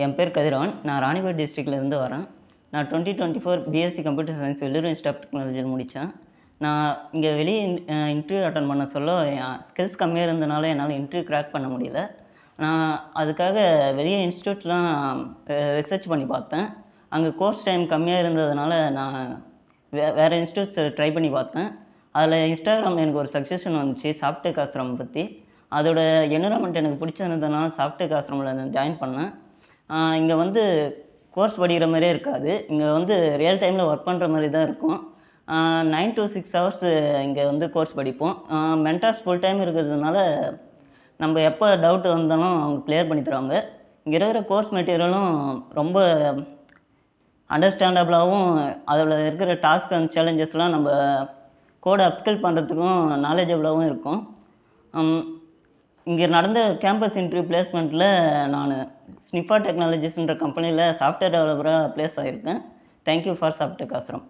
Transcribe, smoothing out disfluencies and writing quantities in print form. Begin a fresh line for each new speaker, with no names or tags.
என் பேர் கதிரவன். நான் ராணிப்பேட் டிஸ்ட்ரிக்ட்லேருந்து வரேன். நான் 2024 BSc computer science Vellore institute of டெக்னாலஜியில் முடித்தேன். நான் இங்கே வெளியே இன்டர்வியூ அட்டன் பண்ண சொல்ல என் ஸ்கில்ஸ் கம்மியாக இருந்தனால என்னால் இன்டர்வியூ கிராக் பண்ண முடியல. நான் அதுக்காக வெளியே இன்ஸ்டியூட்லாம் ரிசர்ச் பண்ணி பார்த்தேன். அங்கே கோர்ஸ் டைம் கம்மியாக இருந்ததுனால நான் வேறு இன்ஸ்டியூட்ஸ் ட்ரை பண்ணி பார்த்தேன். அதில் இன்ஸ்டாகிராமில் எனக்கு ஒரு சஜஷன் வந்துச்சு சாஃப்ட்வேர் ஆசிரமம் பற்றி. அதோட என்விரான்மெண்ட் எனக்கு பிடிச்சிருந்ததுனால சாஃப்ட்வேர் ஆசிரமில் நான் ஜாயின் பண்ணேன். இங்கே வந்து கோர்ஸ் படிக்கிற மாதிரியே இருக்காது. இங்கே வந்து ரியல் டைமில் ஒர்க் பண்ணுற மாதிரி தான் இருக்கும். 9 to 6 ஹவர்ஸ் இங்கே வந்து கோர்ஸ் படிப்போம். மென்டார்ஸ் ஃபுல் டைம் இருக்கிறதுனால நம்ம எப்போ டவுட் வந்தாலும் அவங்க கிளியர் பண்ணி தருவாங்க. இங்கே இருக்கிற கோர்ஸ் மெட்டீரியலும் ரொம்ப அண்டர்ஸ்டாண்டபிளாகவும் அதில் இருக்கிற டாஸ்க் அண்ட் சேலஞ்சஸ்லாம் நம்ம கோடை அப்ஸ்கில் பண்ணுறதுக்கும் நாலேஜபிளாகவும் இருக்கும். இங்கே நடந்த கேம்பஸ் இன்டர்வியூ பிளேஸ்மெண்ட்டில் நான் ஸ்னிஃபா டெக்னாலஜிஸ்ன்ற கம்பெனியில் சாஃப்ட்வேர் டெவலப்பராக ப்ளேஸ் ஆகியிருக்கேன். Thank you for software ashram.